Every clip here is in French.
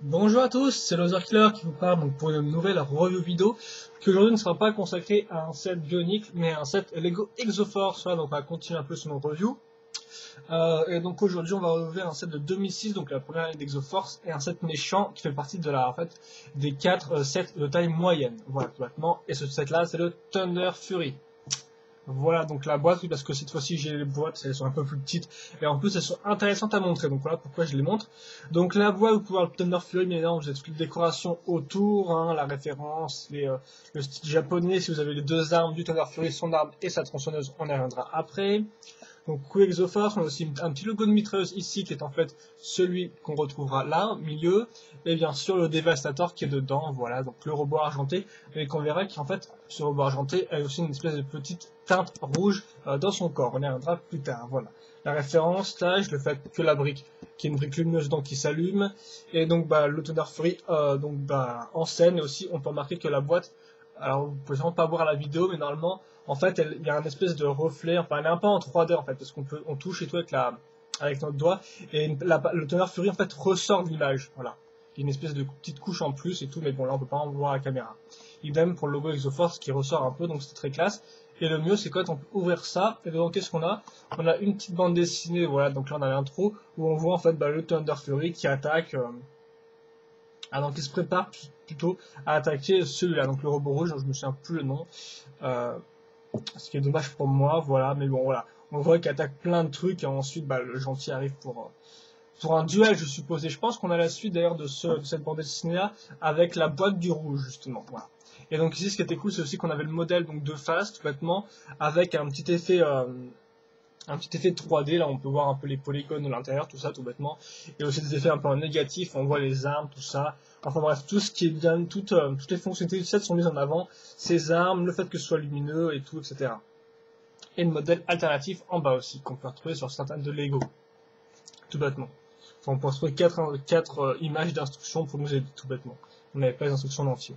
Bonjour à tous, c'est Loser qui vous parle donc pour une nouvelle review vidéo qui aujourd'hui ne sera pas consacrée à un set bionique mais à un set Lego Exoforce. Voilà, donc on va continuer un peu sur nos reviews. Et donc aujourd'hui on va rouvrir un set de 2006, donc la première année d'Exoforce, et un set méchant qui fait partie de des 4 sets de taille moyenne. Voilà tout bêtement. Et ce set là c'est le Thunder Fury. Voilà donc la boîte, oui, parce que cette fois-ci j'ai les boîtes, elles sont un peu plus petites et en plus elles sont intéressantes à montrer, donc voilà pourquoi je les montre. Donc la boîte, vous pouvez voir le Thunder Fury, mais évidemment vous avez toutes les décorations autour, hein, la référence, le style japonais, si vous avez les deux armes du Thunder Fury, son arme et sa tronçonneuse, on y reviendra après. Donc coup Exoforce, on a aussi un petit logo de mitrailleuse ici qui est en fait celui qu'on retrouvera là, au milieu, et bien sûr le Devastator qui est dedans, voilà, donc le robot argenté, et qu'on verra qu'en fait ce robot argenté a aussi une espèce de petite teinte rouge dans son corps, on y reviendra plus tard, voilà. La référence, tâche, le fait que la brique, qui est une brique lumineuse donc qui s'allume, et donc le Thunder Fury en scène, et aussi on peut remarquer que la boîte, alors vous pouvez vraiment pas voir la vidéo, mais normalement en fait, il y a un espèce de reflet, enfin elle est un peu en 3D en fait, parce on touche et tout avec notre doigt, et le Thunder Fury en fait ressort de l'image, voilà. Il y a une espèce de petite couche en plus et tout, mais bon là on peut pas en voir à la caméra. Idem pour le logo Exoforce qui ressort un peu, donc c'est très classe. Et le mieux c'est quand on peut ouvrir ça, et donc qu'est-ce qu'on a? On a une petite bande dessinée, voilà, donc là on a l'intro, où on voit en fait le Thunder Fury qui attaque, donc il se prépare plutôt à attaquer celui-là, donc le robot rouge, je me souviens plus le nom. Ce qui est dommage pour moi, voilà, mais bon, voilà. On voit qu'il attaque plein de trucs, et ensuite, le gentil arrive pour un duel, je suppose. Et je pense qu'on a la suite, d'ailleurs, de cette bande dessinée-là, avec la boîte du rouge, justement, voilà. Et donc ici, ce qui était cool, c'est aussi qu'on avait le modèle, donc, de face, tout bêtement, avec un petit effet 3D, là on peut voir un peu les polygones de l'intérieur, tout ça tout bêtement, et aussi des effets un peu en négatif, on voit les armes, tout ça, enfin bref, tout ce qui est bien, toutes les fonctionnalités du set sont mises en avant, ces armes, le fait que ce soit lumineux et tout, etc. Et le modèle alternatif en bas aussi, qu'on peut retrouver sur certaines de Lego, tout bêtement. Enfin, on peut retrouver 4 images d'instructions pour nous aider, tout bêtement. On n'avait pas les instructions d'entier.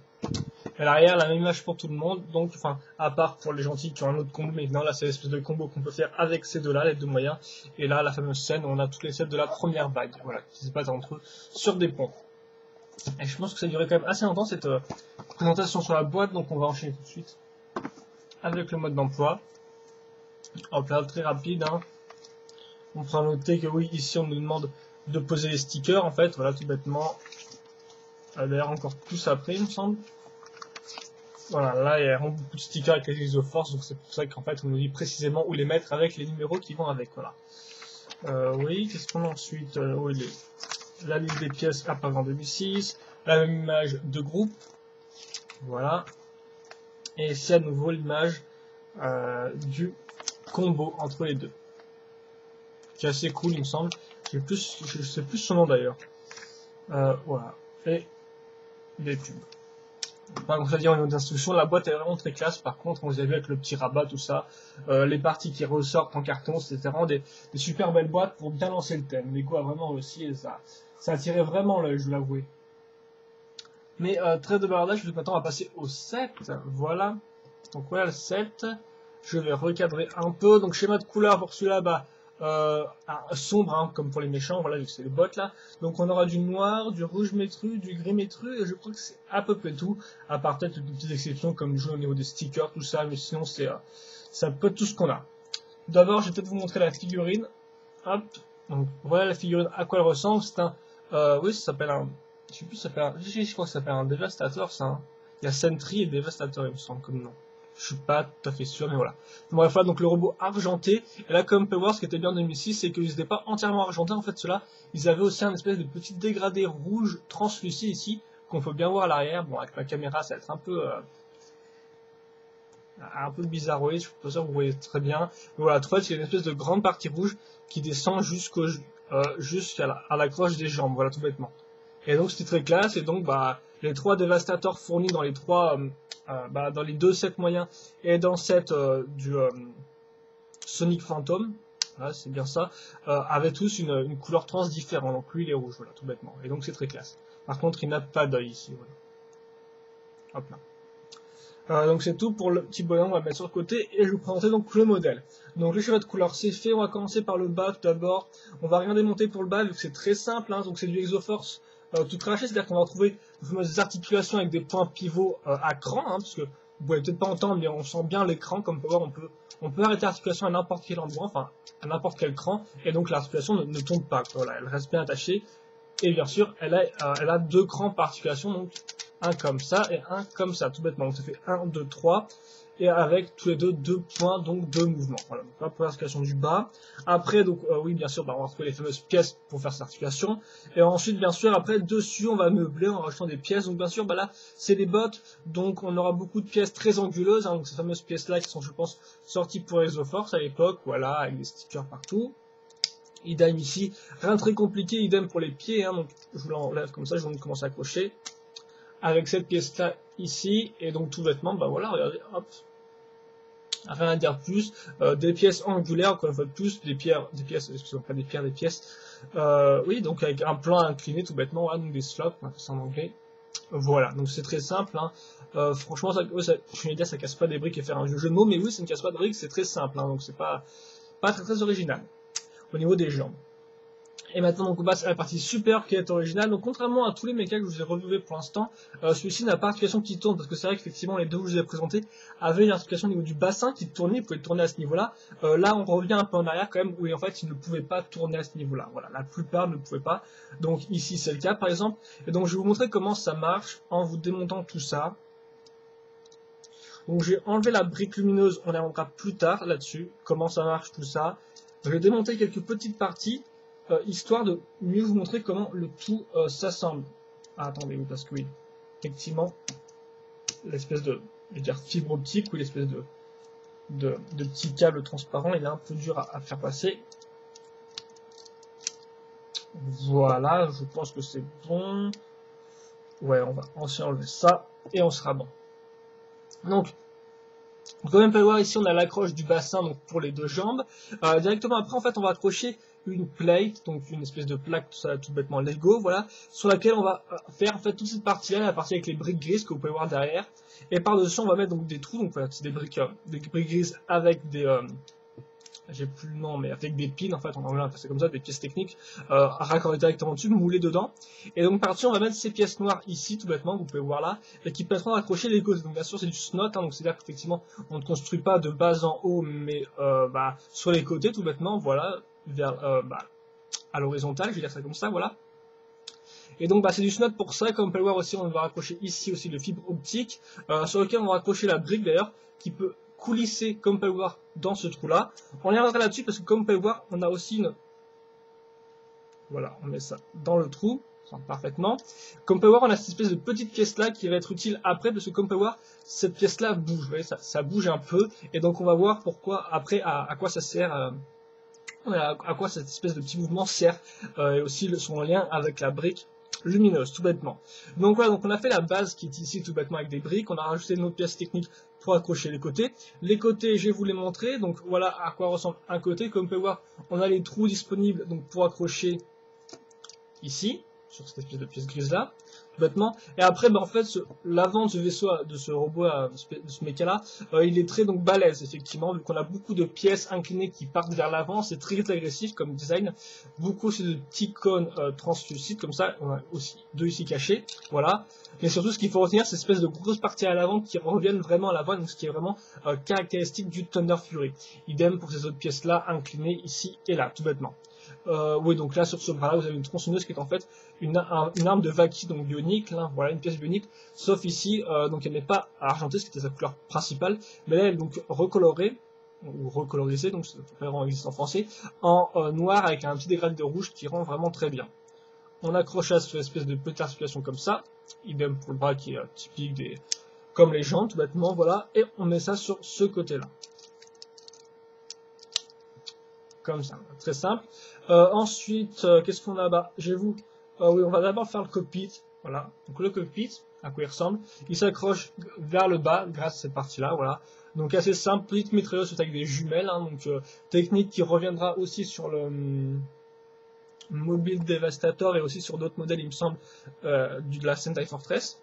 À l'arrière, la même image pour tout le monde, donc, enfin, à part pour les gentils qui ont un autre combo, mais non, là, c'est l'espèce de combo qu'on peut faire avec ces deux-là, les deux moyens. Et là, la fameuse scène où on a toutes les scènes de la première vague, voilà, qui se passent entre eux sur des ponts. Et je pense que ça a duré quand même assez longtemps, cette présentation sur la boîte, donc on va enchaîner tout de suite avec le mode d'emploi. Hop là, très rapide, hein. On pourra noter que oui, ici, on nous demande de poser les stickers, en fait, voilà, tout bêtement. D'ailleurs, encore plus après, il me semble. Voilà, là il y a vraiment beaucoup de stickers avec les Exoforce, donc c'est pour ça qu'en fait on nous dit précisément où les mettre avec les numéros qui vont avec, voilà. Oui, qu'est-ce qu'on a ensuite? Oui, la liste des pièces apparue en 2006, la même image de groupe, voilà. Et ici à nouveau l'image du combo entre les deux, qui est assez cool il me semble. Je sais plus son nom d'ailleurs. Voilà, et des pubs. Enfin, comme ça dire, au niveau d'instruction, la boîte est vraiment très classe. Par contre, on vous a vu avec le petit rabat, tout ça, les parties qui ressortent en carton, c'était vraiment des super belles boîtes pour bien lancer le thème. Lego a vraiment réussi et ça attirait vraiment l'œil, je dois l'avouer. Mais trêve de bavardage, maintenant on va passer au 7. Voilà. Donc voilà le 7. Je vais recadrer un peu. Donc schéma de couleur pour celui-là, sombre, hein, comme pour les méchants, voilà, vu que c'est les bottes là. Donc on aura du noir, du rouge métru, du gris métru, et je crois que c'est à peu près tout, à part peut-être de petites exceptions comme le jeu au niveau des stickers, tout ça, mais sinon c'est un peu tout ce qu'on a. D'abord, je vais peut-être vous montrer la figurine. Hop, donc voilà la figurine, à quoi elle ressemble. C'est oui, ça s'appelle un, je sais plus, ça s'appelle je crois que ça s'appelle un Devastator, ça. Hein. Il y a Sentry et Devastator, il me semble, comme nom. Je suis pas tout à fait sûr, mais voilà. Bref, voilà, donc le robot argenté. Et là, comme on peut voir, ce qui était bien en 2006, c'est qu'ils n'étaient pas entièrement argentés. En fait, ceux-là, ils avaient aussi un espèce de petit dégradé rouge translucide ici, qu'on peut bien voir à l'arrière. Bon, avec ma caméra, ça va être un peu bizarroïde, je suis pas sûr que vous voyez très bien. Mais voilà, en fait, c'est une espèce de grande partie rouge qui descend jusqu'à la croche des jambes, voilà, tout bêtement. Et donc, c'était très classe, et donc, les 3 dévastateurs fournis dans les dans les 2 sets moyens et dans le set du Sonic Phantom, voilà, c'est bien ça, avaient tous une couleur trans différente, donc lui il est rouge, voilà, tout bêtement, et donc c'est très classe. Par contre, il n'a pas d'œil ici, voilà. Hop là. Donc c'est tout pour le petit bonhomme, on va le mettre sur le côté, et je vais vous présenter donc le modèle. Donc le schéma de couleur c'est fait, on va commencer par le bas tout d'abord. On va rien démonter pour le bas, vu que c'est très simple, hein, donc c'est du Exoforce tout craché, c'est-à-dire qu'on va retrouver des articulations avec des points pivots à cran, hein, parce que vous pouvez peut-être pas entendre, mais on sent bien l'écran, comme on peut voir, on peut arrêter l'articulation à n'importe quel endroit, enfin à n'importe quel cran, et donc l'articulation ne tombe pas, quoi. Voilà, elle reste bien attachée, et bien sûr, elle a 2 crans par articulation, donc un comme ça et un comme ça, tout bêtement. Donc ça fait 1, 2, 3, et avec tous les deux points, donc 2 mouvements. Voilà, donc là pour l'articulation du bas. Après, donc oui, bien sûr, on va retrouver les fameuses pièces pour faire cette articulation. Et ensuite, bien sûr, après, dessus, on va meubler en rajoutant des pièces. Donc bien sûr, là, c'est des bottes, donc on aura beaucoup de pièces très anguleuses, hein, donc ces fameuses pièces-là qui sont, je pense, sorties pour ExoForce à l'époque, voilà, avec des stickers partout. Idem ici, rien de très compliqué, idem pour les pieds, hein, donc je vous l'enlève comme ça, je vais commencer à accrocher avec cette pièce là ici, et donc tout bêtement, voilà, regardez, hop, rien à dire plus, des pièces angulaires, encore une fois de plus, des pièces, excusez-moi, pas des pierres, des pièces, oui, donc avec un plan incliné tout bêtement, voilà, donc des slopes, on appelle ça en anglais, voilà, donc c'est très simple, hein. Franchement, je suis dire, ça casse pas des briques et faire un jeu de mots, mais oui, ça ne casse pas de briques, c'est très simple, hein, donc c'est pas très original au niveau des jambes. Et maintenant, donc, on passe à la partie super qui est originale. Donc, contrairement à tous les mechas que je vous ai reviewés pour l'instant, celui-ci n'a pas d'articulation qui tourne, parce que c'est vrai qu'effectivement, les deux que je vous ai présentés avaient une articulation au niveau du bassin qui tournait, il pouvait tourner à ce niveau-là. Là, on revient un peu en arrière quand même, où en fait, il ne pouvait pas tourner à ce niveau-là. Voilà, la plupart ne pouvaient pas. Donc, ici, c'est le cas, par exemple. Et donc, je vais vous montrer comment ça marche en vous démontant tout ça. Donc, j'ai enlevé la brique lumineuse, on y reviendra plus tard là-dessus, comment ça marche, tout ça. Je vais démonter quelques petites parties. Histoire de mieux vous montrer comment le tout s'assemble. Ah, attendez, oui, parce que oui, effectivement, l'espèce de, je veux dire, fibre optique ou l'espèce de petit câble transparent, il est un peu dur à faire passer. Voilà, je pense que c'est bon. Ouais, on va enlever ça et on sera bon. Donc, comme on peut voir ici, on a l'accroche du bassin donc pour les 2 jambes. Directement après, en fait, on va accrocher une plate, donc une espèce de plaque, tout bêtement Lego, voilà, sur laquelle on va faire en fait toute cette partie-là, la partie avec les briques grises que vous pouvez voir derrière. Et par-dessus, on va mettre donc des trous, donc voilà, c'est des briques grises avec des, j'ai plus le nom, mais avec des pins, en fait, on va passer comme ça, des pièces techniques, raccordées directement dessus, moulées dedans. Et donc par-dessus, on va mettre ces pièces noires ici, tout bêtement, vous pouvez voir là, et qui permettront d'accrocher les côtés. Donc bien sûr, c'est du snot, hein, donc c'est-à-dire qu'effectivement, on ne construit pas de base en haut, mais sur les côtés, tout bêtement, voilà, vers, à l'horizontale, je vais dire ça comme ça, voilà. Et donc c'est du snot pour ça, comme on peut le voir aussi, on va raccrocher ici aussi le fibre optique, sur lequel on va raccrocher la brique d'ailleurs, qui peut coulisser, comme on peut le voir, dans ce trou-là. On y reviendra là-dessus parce que comme on peut le voir, on a aussi une... Voilà, on met ça dans le trou, parfaitement. Comme on peut voir, on a cette espèce de petite pièce-là qui va être utile après, parce que comme on peut voir, cette pièce-là bouge, vous voyez, ça bouge un peu, et donc on va voir pourquoi, après, à quoi ça sert... à quoi cette espèce de petit mouvement sert, et aussi son lien avec la brique lumineuse, tout bêtement. Donc voilà, donc on a fait la base qui est ici tout bêtement avec des briques, on a rajouté une autre pièce technique pour accrocher les côtés. Les côtés, je vais vous les montrer, donc voilà à quoi ressemble un côté. Comme on peut voir, on a les trous disponibles donc pour accrocher ici, sur cette espèce de pièce grise là, tout bêtement. Et après, en fait, l'avant de ce vaisseau, de ce robot, de ce mecha là, il est très donc balèze, effectivement, vu qu'on a beaucoup de pièces inclinées qui partent vers l'avant, c'est très agressif comme design. Beaucoup aussi de petits cônes translucides, comme ça, on a aussi 2 ici cachés, voilà. Mais surtout, ce qu'il faut retenir, c'est cette espèce de grosse partie à l'avant qui reviennent vraiment à l'avant, donc ce qui est vraiment caractéristique du Thunder Fury. Idem pour ces autres pièces là, inclinées ici et là, tout bêtement. Oui, donc là sur ce bras-là, vous avez une tronçonneuse qui est en fait une arme de Vaki, donc bionique, là, voilà une pièce bionique, sauf ici, donc elle n'est pas argentée, ce qui était sa couleur principale, mais là elle est donc recolorée, ou recolorisée, donc ça vraiment existe en français, en noir avec un petit dégradé de rouge qui rend vraiment très bien. On accroche à cette espèce de petite articulation comme ça, idem pour le bras qui est typique des, comme les jambes, tout bêtement, voilà, et on met ça sur ce côté-là. Comme ça, très simple. Ensuite, qu'est-ce qu'on a bas? Oui, on va d'abord faire le cockpit. Voilà, donc le cockpit, à quoi il ressemble. Il s'accroche vers le bas grâce à cette partie-là. Voilà, donc assez simple, petite mitrailleuse avec des jumelles. Hein, donc technique qui reviendra aussi sur le Mobile Devastator et aussi sur d'autres modèles, il me semble, de la Sentai Fortress.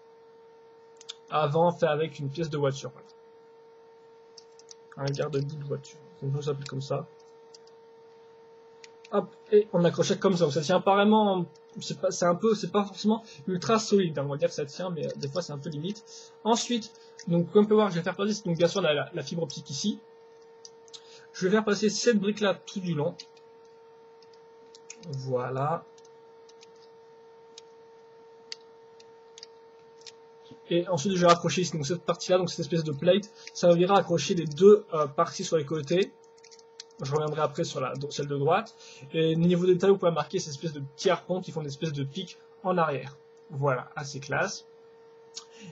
Avant, fait avec une pièce de voiture. Voilà. Un garde-boue de voiture. Ça s'appelle comme ça. Hop, et on accrochait comme ça, donc ça tient apparemment c'est pas forcément ultra solide, hein, on va dire que ça tient, mais des fois c'est un peu limite. Ensuite, donc comme on peut voir, je vais faire passer, donc bien sûr la fibre optique ici. Je vais faire passer cette brique là tout du long. Voilà. Et ensuite je vais raccrocher ici, donc cette partie là, donc cette espèce de plate, ça va accrocher les deux parties sur les côtés. Je reviendrai après sur celle de droite. Et niveau détail, vous pouvez marquer ces espèces de petits harpons qui font une espèce de pic en arrière. Voilà, assez classe.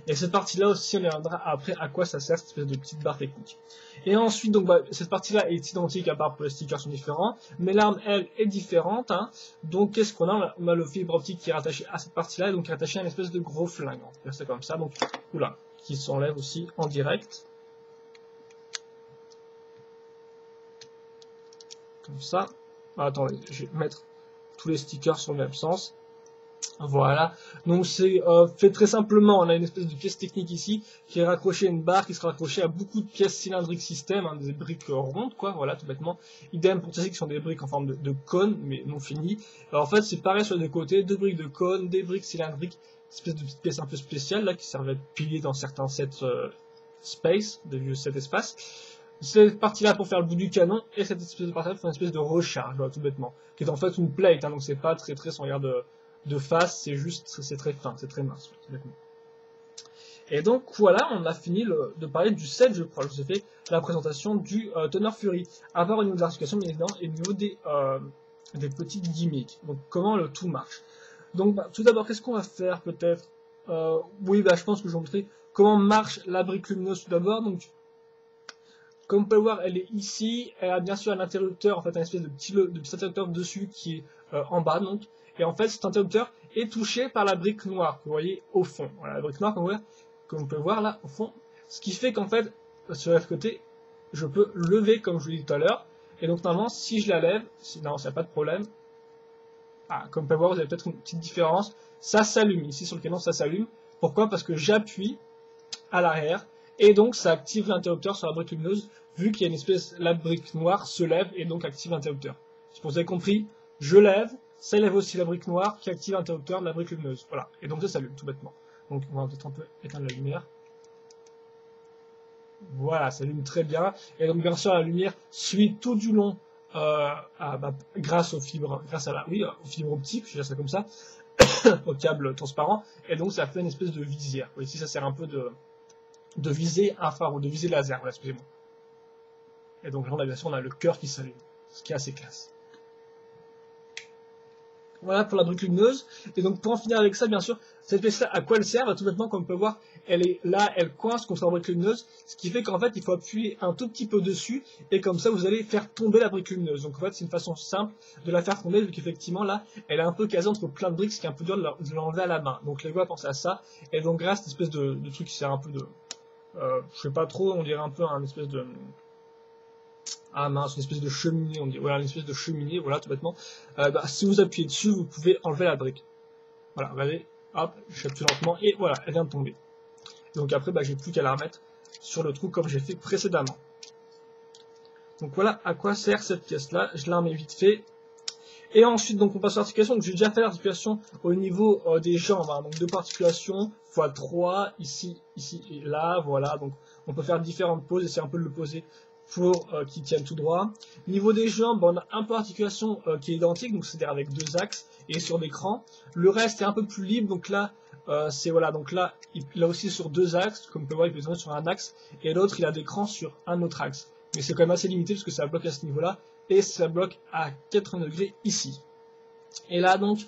Et cette partie-là aussi, on reviendra après à quoi ça sert cette espèce de petite barre technique. Et ensuite, donc, cette partie-là est identique à part que les stickers sont différents, mais l'arme, elle, est différente. Hein. Donc, qu'est-ce qu'on a? On a le fibre optique qui est rattaché à cette partie-là, et donc qui est rattaché à une espèce de gros flingue. On peut faire ça comme ça, donc, oula, qui s'enlève aussi en direct. Comme ça. Attendez, je vais mettre tous les stickers sur le même sens. Voilà, donc c'est fait très simplement. On a une espèce de pièce technique ici qui est raccrochée à une barre qui sera raccrochée à beaucoup de pièces cylindriques système, hein, des briques rondes, quoi, voilà, tout bêtement. Idem pour celles qui sont des briques en forme de cône, mais non finies. Alors en fait, c'est pareil sur les côtés, deux briques de cône, des briques cylindriques, une espèce de petite pièce un peu spéciale là qui servait à être pilier dans certains sets space, des vieux sets espace. Cette partie-là pour faire le bout du canon, et cette espèce de partie-là pour faire une espèce de recharge, voilà, tout bêtement, qui est en fait une plate, hein, donc c'est pas très sans regard de face, c'est juste, c'est très fin, c'est très mince, tout bêtement. Et donc voilà, on a fini de parler du set, je crois. Je vous ai fait la présentation du Thunder Fury, à part au niveau de l'articulation bien évidemment, et au niveau des petites gimmicks, donc comment le tout marche. Donc tout d'abord, qu'est-ce qu'on va faire peut-être oui, je pense que je vais vous montrer comment marche la brique lumineuse tout d'abord. Donc comme vous pouvez le voir, elle est ici, elle a bien sûr un interrupteur, en fait un espèce de petit interrupteur dessus qui est en bas, donc. Et en fait cet interrupteur est touché par la brique noire que vous voyez au fond. Voilà, la brique noire comme vous pouvez voir là au fond. Ce qui fait qu'en fait, sur l'autre côté, je peux lever comme je vous l'ai dit tout à l'heure. Et donc normalement, si je la lève, non, ça n'a pas de problème. Ah, comme vous pouvez voir, vous avez peut-être une petite différence. Ça s'allume, ici sur le canon, ça s'allume. Pourquoi? Parce que j'appuie à l'arrière. Et donc ça active l'interrupteur sur la brique lumineuse, vu qu'il y a une espèce, la brique noire se lève et donc active l'interrupteur. C'est pour vous avez compris, je lève, ça lève aussi la brique noire qui active l'interrupteur de la brique lumineuse. Voilà, et donc ça s'allume tout bêtement. Donc on va peut-être un peu éteindre la lumière. Voilà, ça allume très bien. Et donc bien sûr la lumière suit tout du long grâce aux fibres, aux fibres optiques, je vais dire ça comme ça, au câble transparent. Et donc ça fait une espèce de visière. Vous voyez, ici ça sert un peu de visée infrarouge, de visée laser, voilà, excusez-moi. Et donc là, bien sûr, on a le cœur qui s'allume, ce qui est assez classe. Voilà pour la brique lumineuse. Et donc pour en finir avec ça, bien sûr, cette pièce-là, à quoi elle sert? Tout bêtement, comme on peut voir, elle est là, elle coince contre la brique lumineuse, ce qui fait qu'en fait, il faut appuyer un tout petit peu dessus, et comme ça, vous allez faire tomber la brique lumineuse. Donc en fait, c'est une façon simple de la faire tomber, vu qu'effectivement, là, elle est un peu casée entre plein de briques, ce qui est un peu dur de l'enlever à la main. Donc les gars, pensez à ça. Et donc grâce à cette espèce de truc qui sert un peu de... je sais pas trop, on dirait un peu un espèce de... Ah mince, une espèce de cheminée, on dit. Voilà, une espèce de cheminée, voilà, tout bêtement. Si vous appuyez dessus, vous pouvez enlever la brique. Voilà, regardez, hop, j'appuie lentement, et voilà, elle vient de tomber. Donc après, j'ai plus qu'à la remettre sur le trou comme j'ai fait précédemment. Donc voilà à quoi sert cette pièce-là, je la remets vite fait. Et ensuite, donc on passe à l'articulation. J'ai déjà fait l'articulation au niveau des jambes, hein. Donc 2 articulations, x 3, ici et là, voilà. Donc on peut faire différentes poses, essayer un peu de le poser pour qu'il tienne tout droit. Niveau des jambes, on a un peu d'articulation qui est identique, donc c'est-à-dire avec 2 axes et sur l'écran. Le reste est un peu plus libre, donc là, donc là, il a aussi sur 2 axes, comme vous pouvez voir, il peut être sur un axe, et l'autre, il a d'écran sur un autre axe. Mais c'est quand même assez limité parce que ça bloque à ce niveau-là, et ça bloque à 80 degrés ici. Et là donc,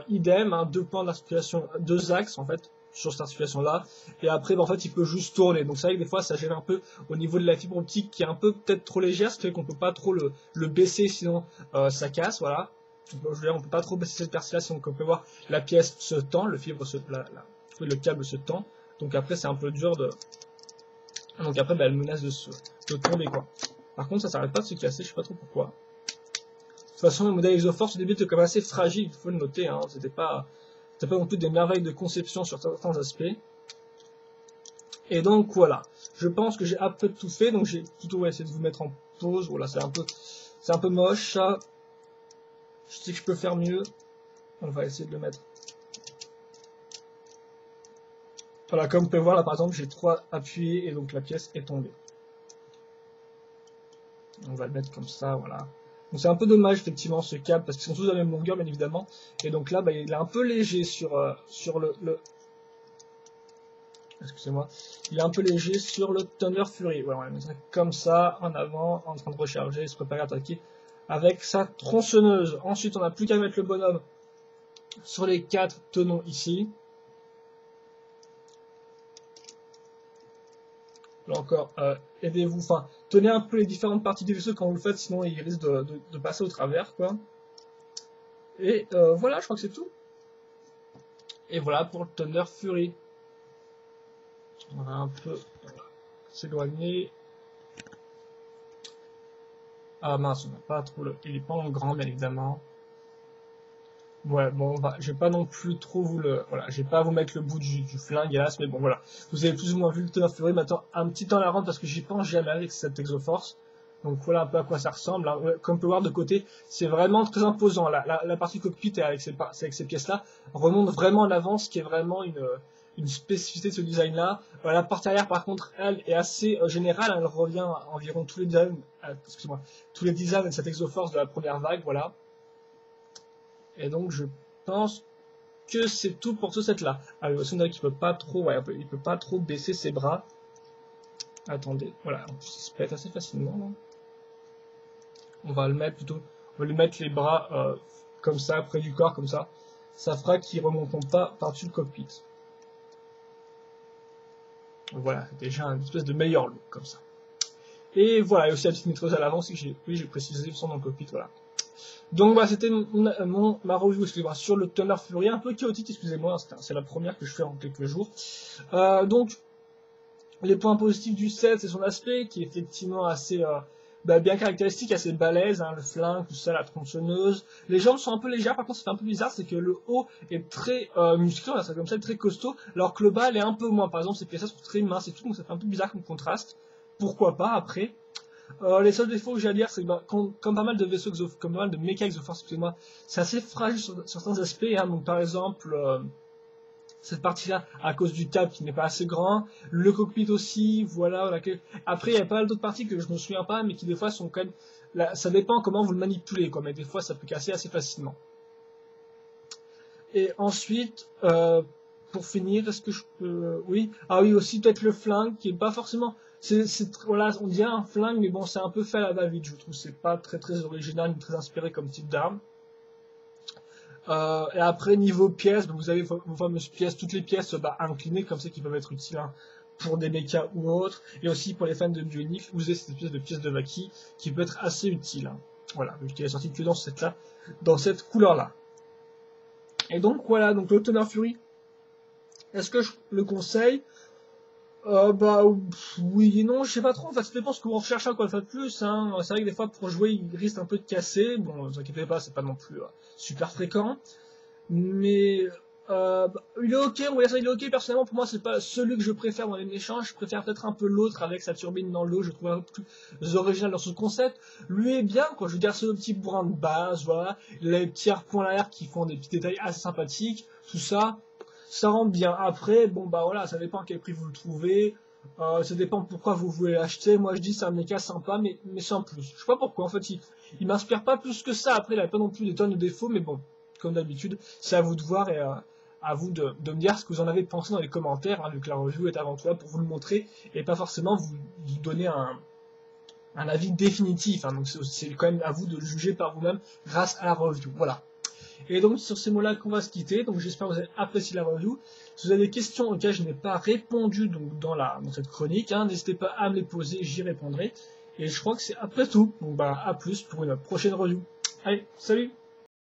idem, hein, 2 points d'articulation, 2 axes en fait, sur cette articulation-là, et après, en fait, il peut juste tourner. Donc c'est vrai que des fois, ça gêne un peu au niveau de la fibre optique qui est un peu peut-être trop légère, ce qui fait qu'on peut pas trop le baisser, sinon ça casse, voilà. Je veux dire, on peut pas trop baisser cette partie-là, sinon on peut voir la pièce se tend, le câble se tend. Donc après, c'est un peu dur de... Donc après, elle menace de tomber, quoi. Par contre, ça s'arrête pas de se casser, je sais pas trop pourquoi. De toute façon, le modèle Exoforce au début était quand même assez fragile, il faut le noter, hein. C'était pas non plus des merveilles de conception sur certains aspects. Et donc voilà, je pense que j'ai à peu tout fait, donc j'ai plutôt essayé de vous mettre en pause. Voilà, c'est un peu moche ça. Je sais que je peux faire mieux. On va essayer de le mettre. Voilà, comme vous pouvez voir là par exemple j'ai 3 appuyés et donc la pièce est tombée. On va le mettre comme ça, voilà. Donc c'est un peu dommage effectivement ce câble parce qu'ils sont tous de la même longueur bien évidemment. Et donc là bah, il est un peu léger sur le... Excusez-moi. Il est un peu léger sur le Thunder Fury. Voilà, on va le mettre comme ça, en avant, en train de recharger, se préparer à attaquer avec sa tronçonneuse. Ensuite on n'a plus qu'à mettre le bonhomme sur les 4 tenons ici. Là encore, aidez-vous, enfin, tenez un peu les différentes parties du vaisseau quand vous le faites, sinon il risque de passer au travers, quoi. Et voilà, je crois que c'est tout. Et voilà pour le Thunder Fury. On va un peu s'éloigner. Ah mince, on n'a pas trop le... Il est pas en grand, bien évidemment. Ouais, bon, je vais pas non plus trop vous le... Voilà, je vais pas vous mettre le bout du flingue, hélas, mais bon, voilà. Vous avez plus ou moins vu le Thunder Fury. Maintenant, un petit temps à la rendre parce que j'y pense jamais avec cette Exoforce. Donc voilà un peu à quoi ça ressemble. Hein. Comme on peut voir de côté, c'est vraiment très imposant. La partie cockpit avec ces pièces-là remonte vraiment en avant, ce qui est vraiment une spécificité de ce design-là. La porte arrière, par contre, elle est assez générale. Elle revient à environ tous les designs de cette Exoforce de la première vague, voilà. Et donc je pense que c'est tout pour ce set-là. Ah oui, aussi on dirait qu'il peut pas trop, ouais, il peut pas trop baisser ses bras. Attendez, voilà, en plus il se pète assez facilement. Là. On va le mettre plutôt, on va lui mettre les bras comme ça, près du corps, comme ça. Ça fera qu'ils ne remonteront pas par-dessus le cockpit. Voilà, déjà une espèce de meilleur look comme ça. Et voilà, il y a aussi la petite maîtrise à l'avant, j'ai précisé le son dans le cockpit, voilà. Donc voilà, c'était ma review sur le Thunder Fury, un peu chaotique, excusez-moi, c'est la première que je fais en quelques jours. Donc, les points positifs du set, c'est son aspect, qui est effectivement assez bien caractéristique, assez balèze, hein, le flingue, tout ça, la tronçonneuse. Les jambes sont un peu légères, par contre, c'est un peu bizarre, c'est que le haut est très musclé, on a ça comme ça, très costaud, alors que le bas, elle est un peu moins. Par exemple, ces pièces-là sont très minces et tout, donc ça fait un peu bizarre comme contraste. Pourquoi pas, après. Les seuls défauts que j'ai à dire, c'est que comme pas mal de vaisseaux, comme pas mal de méca Exoforce, excusez-moi, c'est assez fragile sur certains aspects. Hein, donc par exemple, cette partie-là, à cause du câble qui n'est pas assez grand, le cockpit aussi, voilà. Après, il y a pas mal d'autres parties que je me souviens pas, mais qui des fois sont quand même... Là, ça dépend comment vous le manipulez, quoi, mais des fois ça peut casser assez facilement. Et ensuite, pour finir, est-ce que je peux... Oui. Ah oui, aussi peut-être le flingue, qui est pas forcément... Voilà, on dirait un flingue, mais bon, c'est un peu fait à la va-vite, je trouve. C'est pas très original, ni très inspiré comme type d'arme. Et après, niveau pièces, vous avez vos fameuses pièces, toutes les pièces inclinées, comme ça, qui peuvent être utiles hein, pour des mechas ou autres. Et aussi pour les fans de Bionic, vous avez cette espèce de pièce de Vaki qui peut être assez utile. Hein. Voilà, qui est sorti que dans cette couleur-là. Et donc, voilà, donc le Thunder Fury. Est-ce que je le conseille? Oui et non, je sais pas trop, en fait ça dépend ce que vous recherchez encore une fois de plus, hein. C'est vrai que des fois pour jouer il risque un peu de casser, bon ne vous inquiétez pas, c'est pas non plus super fréquent, mais il est ok, on va dire ça, il est ok, personnellement pour moi c'est pas celui que je préfère dans les échanges, je préfère peut-être un peu l'autre avec sa turbine dans l'eau, je trouve un peu plus original dans son concept, lui est bien, quoi, je veux dire c'est le petit bourrin de base, voilà, les petits points à l'arrière qui font des petits détails assez sympathiques, tout ça. Ça rentre bien. Après, bon bah voilà, ça dépend à quel prix vous le trouvez. Ça dépend pourquoi vous voulez l'acheter. Moi je dis c'est un méca sympa, mais sans plus. Je sais pas pourquoi. En fait, il m'inspire pas plus que ça. Après, il a pas non plus des tonnes de défauts, mais bon, comme d'habitude, c'est à vous de voir et à vous de me dire ce que vous en avez pensé dans les commentaires, hein, vu que la review est avant tout là pour vous le montrer et pas forcément vous donner un avis définitif. Hein. Donc c'est quand même à vous de le juger par vous-même grâce à la review. Voilà. Et donc sur ces mots-là qu'on va se quitter, donc j'espère que vous avez apprécié la review. Si vous avez des questions auxquelles je n'ai pas répondu donc dans cette chronique, hein, n'hésitez pas à me les poser, j'y répondrai. Et je crois que c'est après tout. Donc à plus pour une prochaine review. Allez, salut!